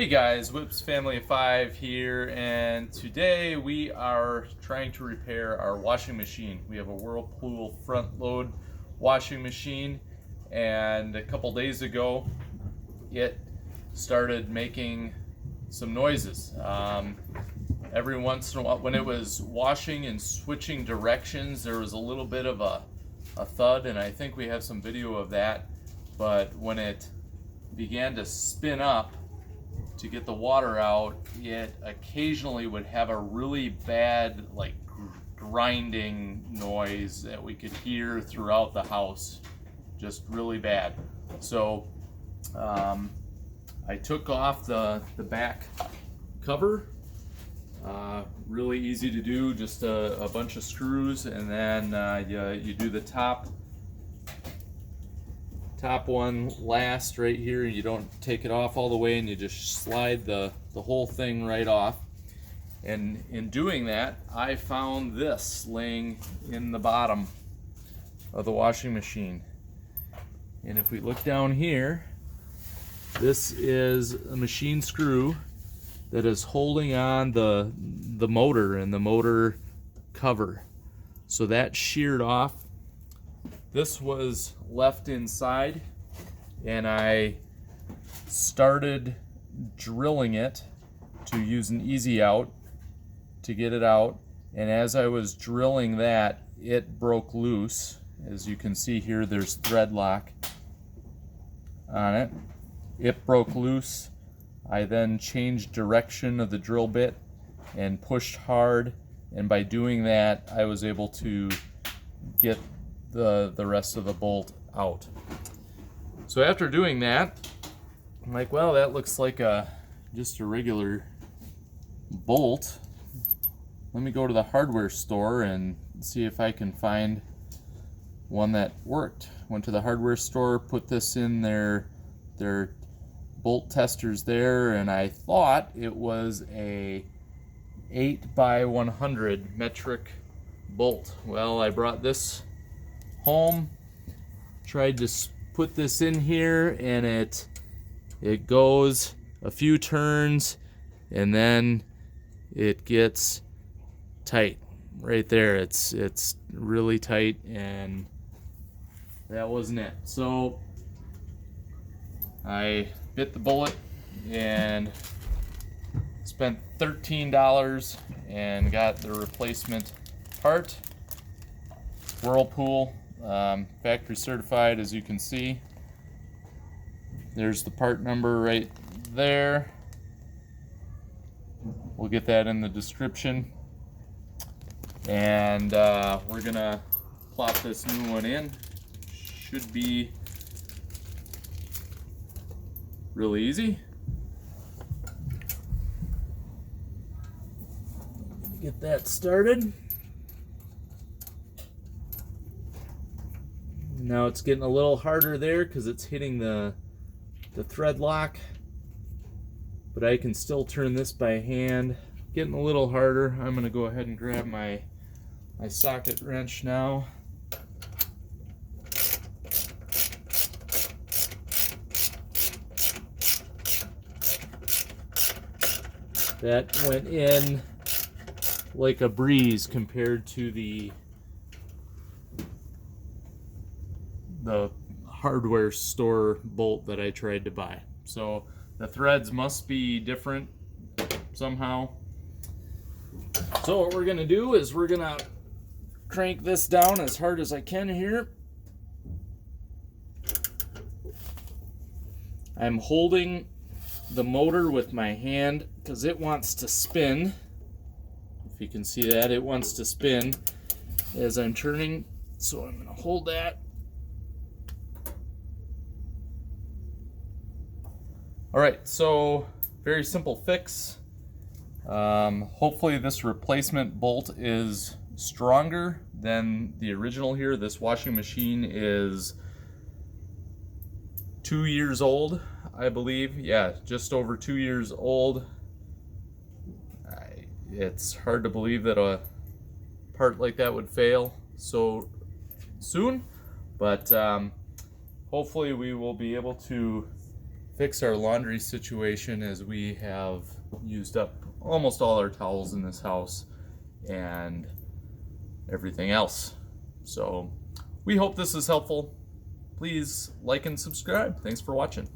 Hey guys, Whips Family of Five here, and today we are trying to repair our washing machine. We have a Whirlpool front load washing machine, and a couple days ago it started making some noises. Every once in a while, when it was washing and switching directions, there was a little bit of a thud, and I think we have some video of that. But when it began to spin up to get the water out, it occasionally would have a really bad, like, grinding noise that we could hear throughout the house. Just really bad. So I took off the back cover. Really easy to do, just a bunch of screws, and then you do the top one last right here. You don't take it off all the way, and you just slide the whole thing right off. And in doing that, I found this laying in the bottom of the washing machine. And if we look down here, this is a machine screw that is holding on the motor and the motor cover. So that sheared off. This was left inside, and I started drilling it to use an easy out to get it out. And as I was drilling that, it broke loose. As you can see here, there's thread lock on it. It broke loose. I then changed direction of the drill bit and pushed hard, and by doing that I was able to get the rest of the bolt out. So after doing that, I'm like, well, that looks like just a regular bolt. Let me go to the hardware store and see if I can find one that worked. Went to the hardware store, put this in their bolt testers there, and I thought it was a 8x100 metric bolt. Well, I brought this home, tried to put this in here, and it goes a few turns, and then it gets tight right there. It's really tight, and that wasn't it. So I bit the bullet and spent $13 and got the replacement part. Whirlpool, factory certified, as you can see. There's the part number right there. We'll get that in the description. And we're gonna plop this new one in. Should be really easy. Get that started. Now it's getting a little harder there because it's hitting the thread lock, but I can still turn this by hand. Getting a little harder. I'm going to go ahead and grab my socket wrench now. That went in like a breeze compared to the hardware store bolt that I tried to buy. So the threads must be different somehow. So what we're gonna do is we're gonna crank this down as hard as I can here. I'm holding the motor with my hand because it wants to spin. If you can see that, it wants to spin as I'm turning. So I'm gonna hold that. All right, so very simple fix. Hopefully this replacement bolt is stronger than the original here. This washing machine is 2 years old, I believe. Yeah, just over 2 years old. It's hard to believe that a part like that would fail so soon, but hopefully we will be able to fix our laundry situation, as we have used up almost all our towels in this house and everything else. So we hope this is helpful. Please like and subscribe. Thanks for watching.